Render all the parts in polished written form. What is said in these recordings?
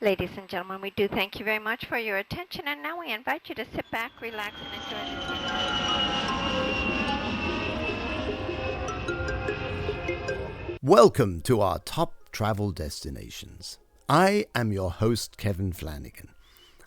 Ladies and gentlemen, we do thank you very much for your attention, and now we invite you to sit back, relax, and enjoy the Welcome to our top travel destinations. I am your host, Kevin Flanagan.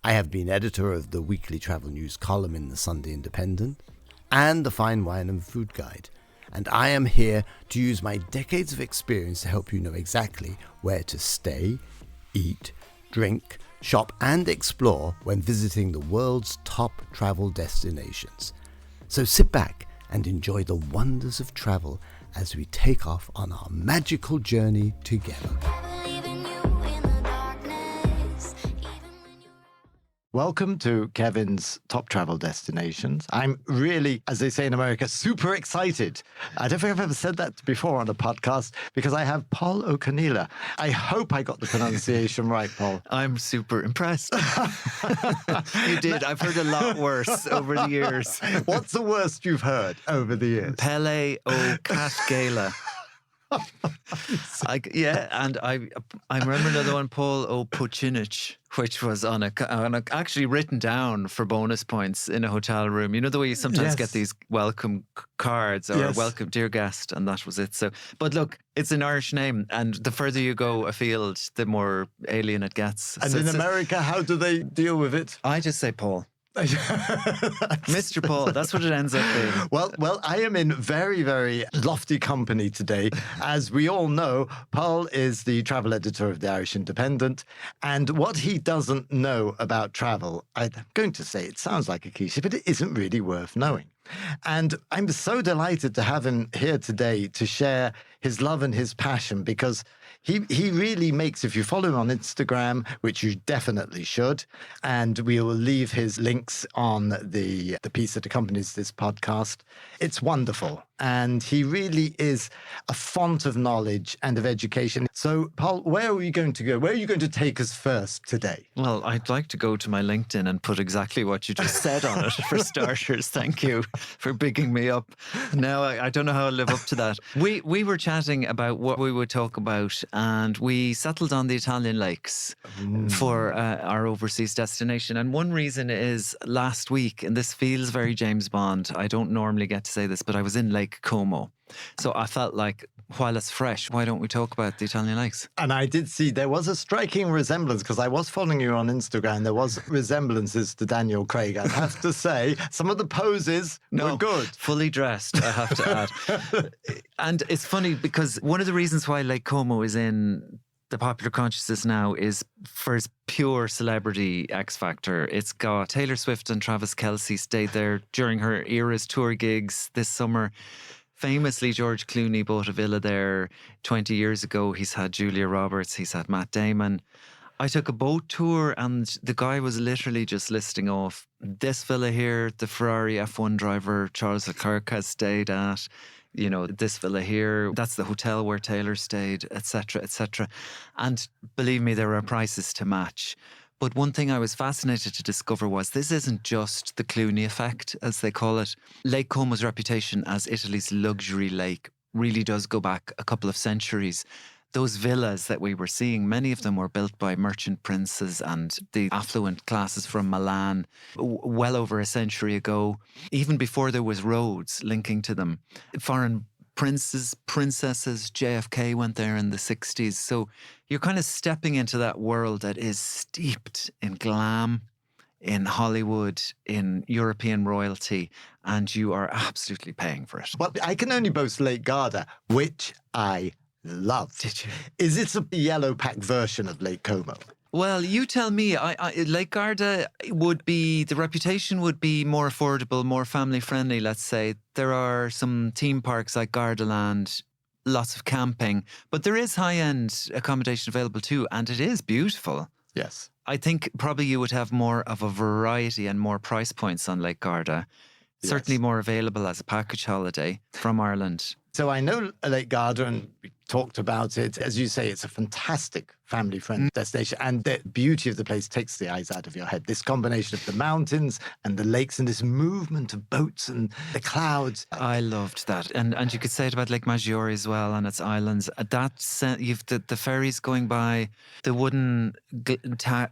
I have been editor of the weekly travel news column in the Sunday Independent and the Fine Wine and Food Guide, and I am here to use my decades of experience to help you know exactly where to stay, eat, drink, shop, and explore when visiting the world's top travel destinations. So sit back and enjoy the wonders of travel as we take off on our magical journey together. Welcome to Kevin's Top Travel Destinations. I'm really, as they say in America, super excited. I don't think I've ever said that before on a podcast because I have Pól Ó Conghaile. I hope I got the pronunciation right, Paul. I'm super impressed. You did. I've heard a lot worse over the years. What's the worst you've heard over the years? Pól Ó Conghaile. And I remember another one, Pól Ó Conghaile, which was on a actually written down for bonus points in a hotel room. You know the way you sometimes get these welcome cards or welcome dear guest, and that was it. So, but look, it's an Irish name, and the further you go afield, the more alien it gets. And so in America, how do they deal with it? I just say Paul. Mr. Paul, that's what it ends up being. Well, I am in very, very lofty company today. As we all know, Paul is the travel editor of the Irish Independent, and what he doesn't know about travel, I'm going to say it sounds like a cliche, but it isn't really worth knowing. And I'm so delighted to have him here today to share his love and his passion, because he really makes, if you follow him on Instagram, which you definitely should, and we will leave his links on the piece that accompanies this podcast. It's wonderful. And he really is a font of knowledge and of education. So, Paul, where are we going to go? Where are you going to take us first today? Well, I'd like to go to my LinkedIn and put exactly what you just said on it, for starters. Thank you for bigging me up. Now, I don't know how I'll live up to that. We were chatting about what we would talk about, and we settled on the Italian lakes for our overseas destination. And one reason is last week, and this feels very James Bond, I don't normally get to say this, but I was in Lake Como. So I felt like, while it's fresh, why don't we talk about the Italian lakes? And I did see there was a striking resemblance, because I was following you on Instagram. There was resemblances to Daniel Craig. I have to say, some of the poses were good. Fully dressed, I have to add. And it's funny because one of the reasons why Lake Como is in the popular consciousness now is for its pure celebrity X factor. It's got Taylor Swift and Travis Kelce stayed there during her Eras tour gigs this summer. Famously, George Clooney bought a villa there 20 years ago. He's had Julia Roberts, he's had Matt Damon. I took a boat tour, and the guy was literally just listing off this villa here, the Ferrari F1 driver Charles Leclerc has stayed at, you know, this villa here, that's the hotel where Taylor stayed, etc., etc. And believe me, there are prices to match. But one thing I was fascinated to discover was this isn't just the Clooney effect, as they call it. Lake Como's reputation as Italy's luxury lake really does go back a couple of centuries. Those villas that we were seeing, many of them were built by merchant princes and the affluent classes from Milan well over a century ago, even before there was roads linking to them. Foreign princes, princesses, JFK went there in the 60s. So you're kind of stepping into that world that is steeped in glam, in Hollywood, in European royalty, and you are absolutely paying for it. Well, I can only boast Lake Garda, which I loved. Did you? Is it a yellow pack version of Lake Como? Well, you tell me. Lake Garda would be, the reputation would be more affordable, more family friendly, let's say. There are some theme parks like Gardaland, lots of camping, but there is high-end accommodation available too, and it is beautiful. Yes. I think probably you would have more of a variety and more price points on Lake Garda. Certainly more available as a package holiday from Ireland. So I know Lake Garda, and we talked about it. As you say, it's a fantastic family-friendly destination, and the beauty of the place takes the eyes out of your head. This combination of the mountains and the lakes and this movement of boats and the clouds. I loved that. And you could say it about Lake Maggiore as well and its islands. You've the ferries going by, the wooden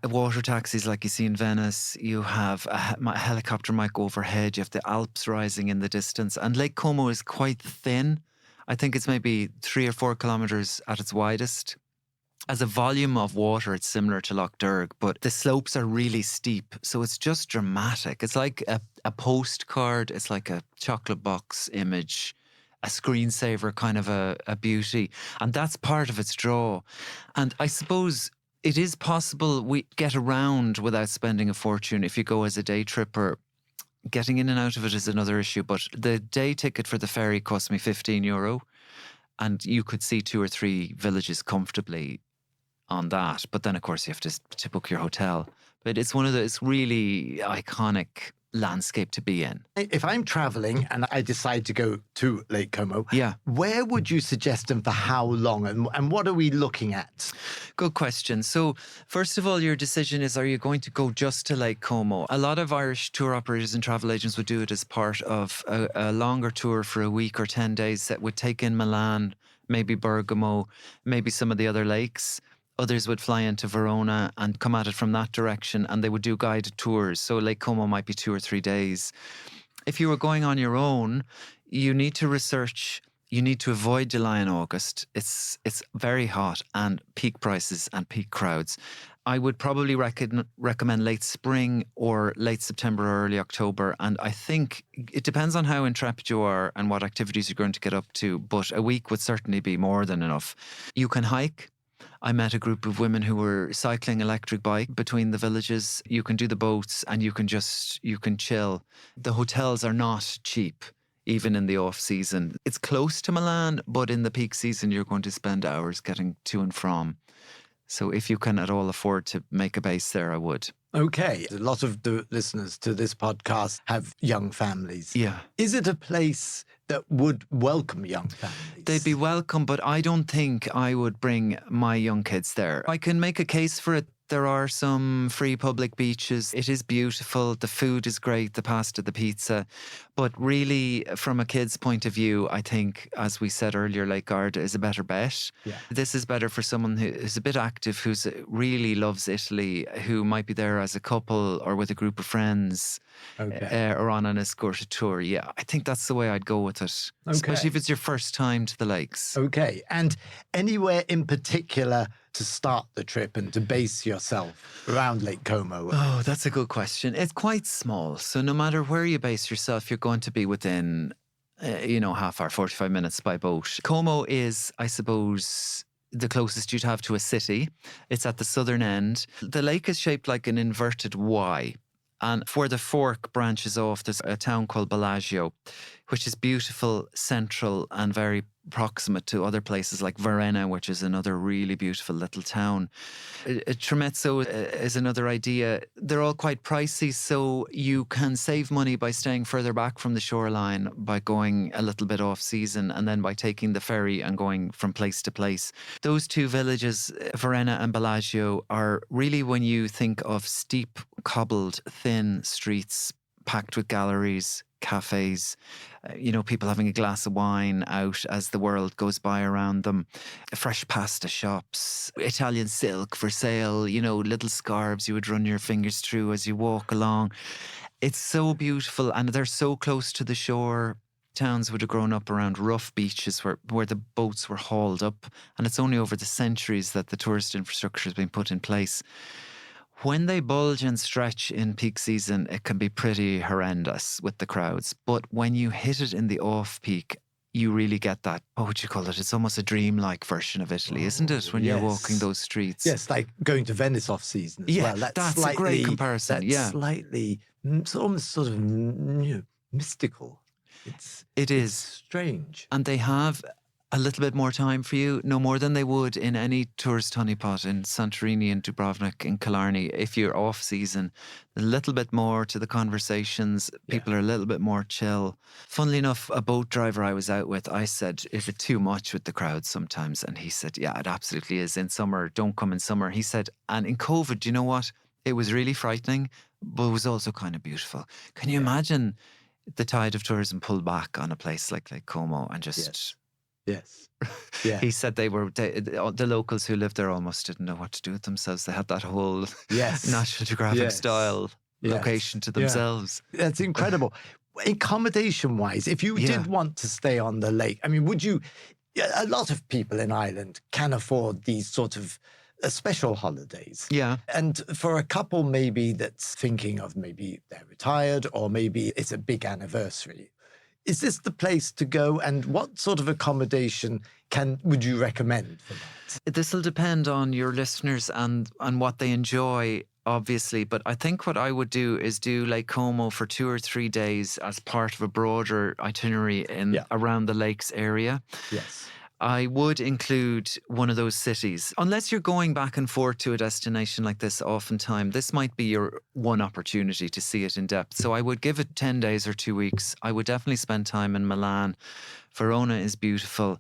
water taxis like you see in Venice. You have a helicopter might go overhead. You have the Alps rising in the distance. And Lake Como is quite thin. I think it's maybe 3 or 4 kilometres at its widest. As a volume of water, it's similar to Lough Derg, but the slopes are really steep. So it's just dramatic. It's like a postcard. It's like a chocolate box image, a screensaver kind of a beauty. And that's part of its draw. And I suppose it is possible we get around without spending a fortune if you go as a day tripper. Getting in and out of it is another issue, but the day ticket for the ferry cost me €15, and you could see 2 or 3 villages comfortably on that. But then, of course, you have to book your hotel. But it's one of those really iconic landscape to be in. If I'm traveling and I decide to go to Lake Como, Yeah. where would you suggest and for how long? And what are we looking at? Good question. So, first of all, your decision is, are you going to go just to Lake Como? A lot of Irish tour operators and travel agents would do it as part of a longer tour for a week or 10 days that would take in Milan, maybe Bergamo, maybe some of the other lakes. Others would fly into Verona and come at it from that direction, and they would do guided tours. So Lake Como might be 2 or 3 days. If you were going on your own, you need to research. You need to avoid July and August. It's very hot and peak prices and peak crowds. I would probably recommend late spring or late September or early October. And I think it depends on how intrepid you are and what activities you're going to get up to. But a week would certainly be more than enough. You can hike. I met a group of women who were cycling electric bike between the villages. You can do the boats and you can chill. The hotels are not cheap, even in the off season. It's close to Milan, but in the peak season, you're going to spend hours getting to and from. So if you can at all afford to make a base there, I would. Okay. A lot of the listeners to this podcast have young families. Yeah. Is it a place that would welcome young families? They'd be welcome, but I don't think I would bring my young kids there. I can make a case for it. There are some free public beaches. It is beautiful. The food is great, the pasta, the pizza. But really, from a kid's point of view, I think, as we said earlier, Lake Garda is a better bet. Yeah. This is better for someone who is a bit active, who really loves Italy, who might be there as a couple or with a group of friends. Okay. Or on an escorted tour. Yeah, I think that's the way I'd go with it. Okay. Especially if it's your first time to the lakes. Okay. And anywhere in particular to start the trip and to base yourself around Lake Como? Oh, that's a good question. It's quite small. So no matter where you base yourself, you're going to be within, half hour, 45 minutes by boat. Como is, I suppose, the closest you'd have to a city. It's at the southern end. The lake is shaped like an inverted Y. And where the fork branches off, there's a town called Bellagio, which is beautiful, central, and very proximate to other places like Varenna, which is another really beautiful little town. Tremezzo is another idea. They're all quite pricey, so you can save money by staying further back from the shoreline, by going a little bit off season, and then by taking the ferry and going from place to place. Those 2 villages, Varenna and Bellagio, are really, when you think of steep, cobbled, thin streets packed with galleries, cafes, people having a glass of wine out as the world goes by around them, fresh pasta shops, Italian silk for sale, little scarves you would run your fingers through as you walk along. It's so beautiful, and they're so close to the shore. Towns would have grown up around rough beaches where the boats were hauled up, and it's only over the centuries that the tourist infrastructure has been put in place. When they bulge and stretch in peak season, it can be pretty horrendous with the crowds. But when you hit it in the off-peak, you really get that, what would you call it? It's almost a dreamlike version of Italy, isn't it? When you're walking those streets. Yes, like going to Venice off-season as well. That's a great comparison. That's slightly, almost sort of mystical. It is strange. And they have a little bit more time for you, no more than they would in any tourist honeypot in Santorini and Dubrovnik and Killarney. If you're off season, a little bit more to the conversations. People are a little bit more chill. Funnily enough, a boat driver I was out with, I said, is it too much with the crowds sometimes? And he said, yeah, it absolutely is. In summer, don't come in summer. He said, and in COVID, do you know what? It was really frightening, but it was also kind of beautiful. Can you imagine the tide of tourism pulled back on a place like Lake Como and just... Yes. Yeah. He said the locals who lived there almost didn't know what to do with themselves. They had that whole National Geographic style location to themselves. That's incredible. Accommodation wise, if you did want to stay on the lake, I mean, would you? A lot of people in Ireland can afford these sort of special holidays. Yeah. And for a couple maybe that's thinking of maybe they're retired or maybe it's a big anniversary. Is this the place to go, and what sort of accommodation would you recommend for that? This will depend on your listeners and what they enjoy, obviously. But I think what I would do is do Lake Como for 2 or 3 days as part of a broader itinerary around the lakes area. Yes. I would include one of those cities. Unless you're going back and forth to a destination like this oftentimes, this might be your one opportunity to see it in depth. So I would give it 10 days or 2 weeks. I would definitely spend time in Milan. Verona is beautiful.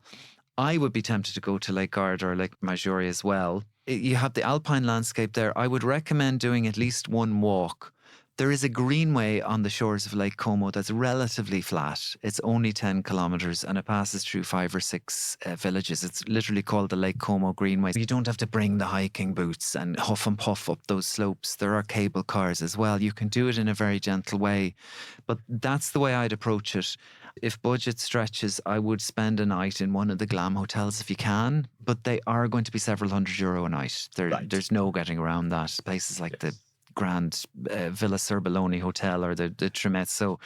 I would be tempted to go to Lake Garda or Lake Maggiore as well. You have the alpine landscape there. I would recommend doing at least one walk. There is a greenway on the shores of Lake Como that's relatively flat. It's only 10 kilometres and it passes through 5 or 6 villages. It's literally called the Lake Como Greenway. You don't have to bring the hiking boots and huff and puff up those slopes. There are cable cars as well. You can do it in a very gentle way. But that's the way I'd approach it. If budget stretches, I would spend a night in one of the glam hotels if you can, but they are going to be several €100 a night. There's no getting around that. Places like the Grand Villa Cerboloni Hotel or the Trimezzo.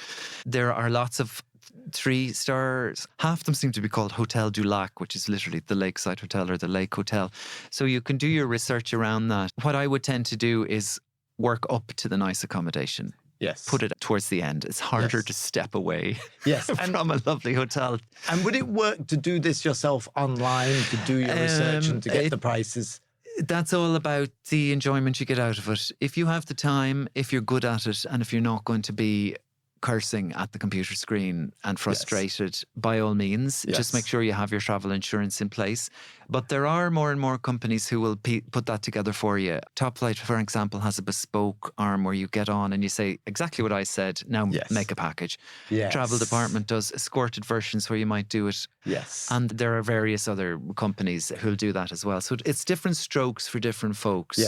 There are lots of 3 stars. Half of them seem to be called Hotel du Lac, which is literally the lakeside hotel or the lake hotel. So you can do your research around that. What I would tend to do is work up to the nice accommodation. Yes. Put it towards the end. It's harder to step away from a lovely hotel. And would it work to do this yourself online, to do your research and to get the prices? That's all about the enjoyment you get out of it. If you have the time, if you're good at it, and if you're not going to be cursing at the computer screen and frustrated, by all means, just make sure you have your travel insurance in place. But there are more and more companies who will put that together for you. Top Flight, for example, has a bespoke arm where you get on and you say exactly what I said, now make a package. Travel Department does escorted versions where you might do it. And there are various other companies who'll do that as well. So it's different strokes for different folks.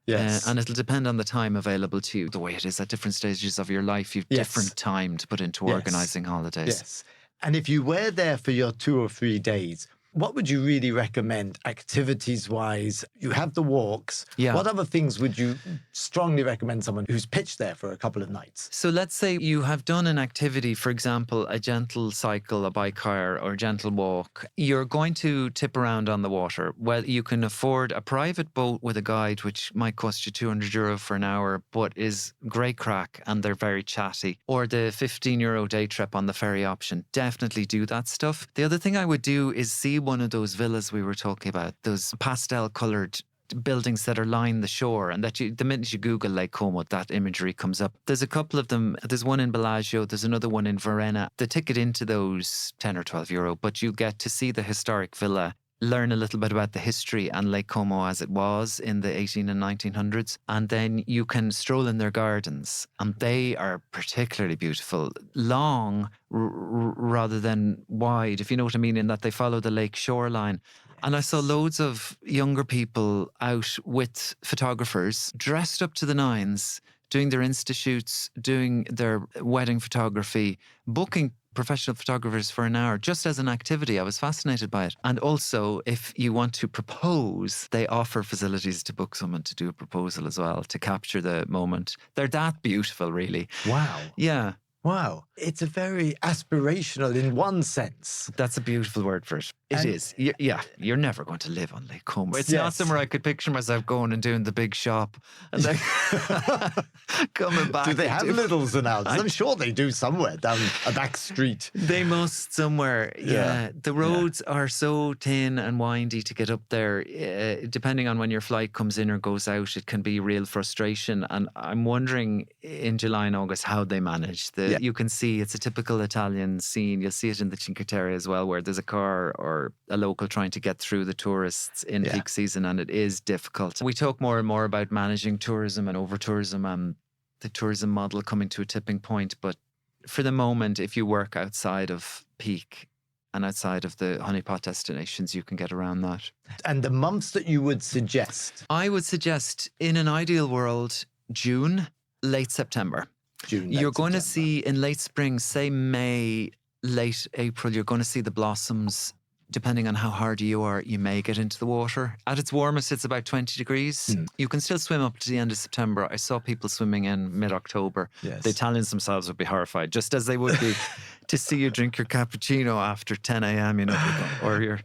And it'll depend on the time available to you. The way it is at different stages of your life, you've different time to put into organising holidays. And if you were there for your 2 or 3 days, what would you really recommend activities-wise? You have the walks. What other things would you strongly recommend someone who's pitched there for a couple of nights? So let's say you have done an activity, for example, a gentle cycle, a bike hire or a gentle walk. You're going to tip around on the water. Well, you can afford a private boat with a guide, which might cost you €200 for an hour, but is great crack and they're very chatty. Or the €15 day trip on the ferry option. Definitely do that stuff. The other thing I would do is see one of those villas we were talking about, those pastel coloured buildings that are lined the shore, and that the minute you Google Lake Como, that imagery comes up. There's a couple of them. There's one in Bellagio. There's another one in Varenna. The ticket into those €10 or €12, but you get to see the historic villa, learn a little bit about the history and Lake Como as it was in the 18 and 1900s. And then you can stroll in their gardens. And they are particularly beautiful, long rather than wide, if you know what I mean, in that they follow the lake shoreline. And I saw loads of younger people out with photographers dressed up to the nines, doing their Insta shoots, doing their wedding photography, booking professional photographers for an hour just as an activity. I was fascinated by it. And also, if you want to propose, they offer facilities to book someone to do a proposal as well, to capture the moment. They're that beautiful, really. Wow. Yeah. Wow. It's a very aspirational in one sense. That's a beautiful word for it. It And- is. Yeah, you're never going to live on Lake Como. It's not Yes. somewhere I could picture myself going and doing the big shop and then coming back. Do they and have littles and outs? I'm sure they do somewhere down a back street. They must somewhere. Yeah. The roads are so thin and windy to get up there. Depending on when your flight comes in or goes out, it can be real frustration. And I'm wondering in July and August how they manage. You can see it's a typical Italian scene. You'll see it in the Cinque Terre as well, where there's a car or a local trying to get through the tourists in peak season, and it is difficult. We talk more and more about managing tourism and over-tourism and the tourism model coming to a tipping point. But for the moment, if you work outside of peak and outside of the honeypot destinations, you can get around that. And the months that you would suggest? I would suggest, in an ideal world, June, late September. You're going to see in late spring, say May, late April, you're going to see the blossoms. Depending on how hardy you are, you may get into the water. At its warmest, it's about 20 degrees. You can still swim up to the end of September. I saw people swimming in mid-October. Yes. The Italians themselves would be horrified, just as they would be to see you drink your cappuccino after 10 a.m., or your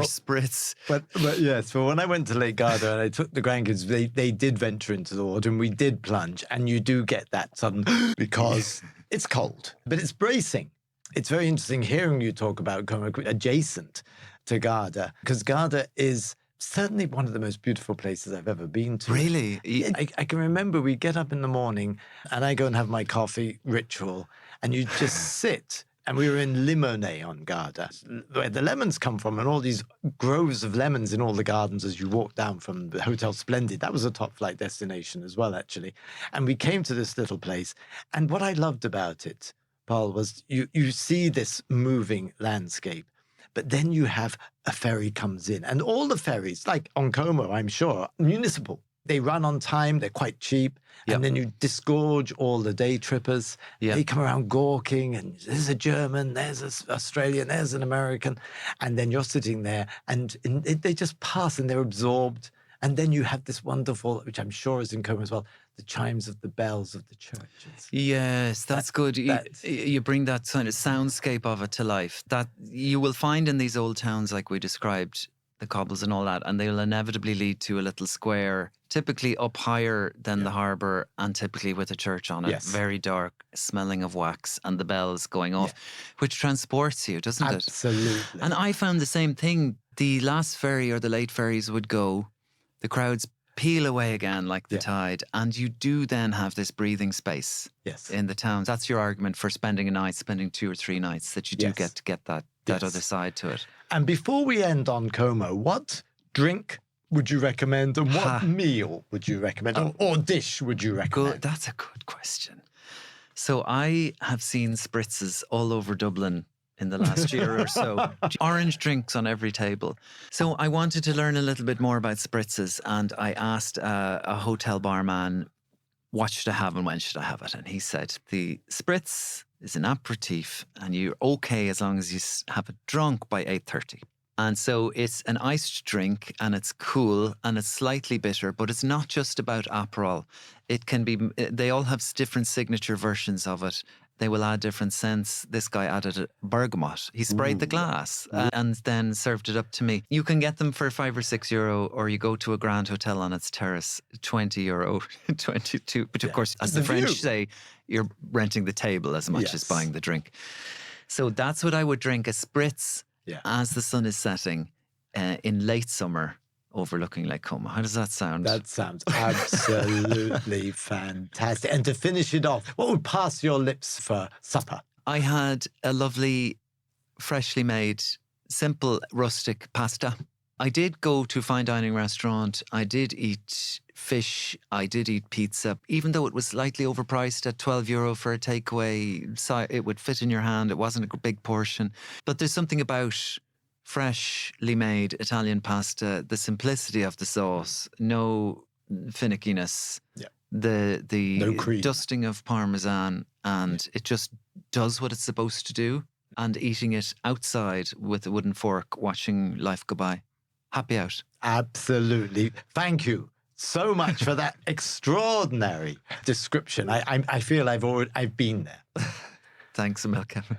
spritz. But yes, well, when I went to Lake Garda and I took the grandkids, they did venture into the water and we did plunge. And you do get that sudden, because it's cold, but it's bracing. It's very interesting hearing you talk about Como adjacent to Garda, because Garda is certainly one of the most beautiful places I've ever been to. Really? I can remember we get up in the morning and I go and have my coffee ritual and you just sit. And we were in Limone on Garda, where the lemons come from, and all these groves of lemons in all the gardens as you walk down from the Hotel Splendid. That was a top flight destination as well, actually. And we came to this little place. And what I loved about it, Paul, was you see this moving landscape, but then you have a ferry comes in, and all the ferries, like on Como, I'm sure, municipal. They run on time, they're quite cheap, and then you disgorge all the day trippers. They come around gawking, and there's a German, there's an Australian, there's an American, and then you're sitting there, and they just pass, and they're absorbed. And then you have this wonderful, which I'm sure is in Como as well, the chimes of the bells of the churches. Yes, that's good. You bring that kind of soundscape of it to life. That you will find in these old towns like we described, the cobbles and all that, and they'll inevitably lead to a little square, typically up higher than the harbour and typically with a church on it. Yes. Very dark, smelling of wax and the bells going off, which transports you, doesn't it? Absolutely. And I found the same thing. The last ferry or the late ferries would go, the crowds peel away again like the tide, and you do then have this breathing space in the towns. That's your argument for spending a night, spending 2 or 3 nights, that you do get to get that other side to it. And before we end on Como, what drink would you recommend, and what meal would you recommend, or dish would you recommend? Good. That's a good question. So I have seen spritzes all over Dublin in the last year or so. Orange drinks on every table. So I wanted to learn a little bit more about spritzes, and I asked a hotel barman, what should I have and when should I have it? And he said, the spritz is an aperitif and you're okay as long as you have it drunk by 8:30. And so it's an iced drink and it's cool and it's slightly bitter, but it's not just about Aperol. It can be, they all have different signature versions of it. They will add different scents. This guy added a bergamot. He sprayed the glass and then served it up to me. You can get them for €5 or €6, or you go to a grand hotel on its terrace, €20, 22. But of course, as the French say, you're renting the table as much as buying the drink. So that's what I would drink, a spritz as the sun is setting in late summer, overlooking Lake Como. How does that sound? That sounds absolutely fantastic. And to finish it off, what would pass your lips for supper? I had a lovely, freshly made, simple, rustic pasta. I did go to a fine dining restaurant. I did eat fish. I did eat pizza. Even though it was slightly overpriced at €12 for a takeaway, so it would fit in your hand. It wasn't a big portion. But there's something about freshly made Italian pasta, the simplicity of the sauce, no finickiness, the no cream, dusting of Parmesan, and it just does what it's supposed to do. And eating it outside with a wooden fork, watching life go by. Happy out. Absolutely. Thank you so much for that extraordinary description. I feel I've been there. Thanks, Emil Kevin.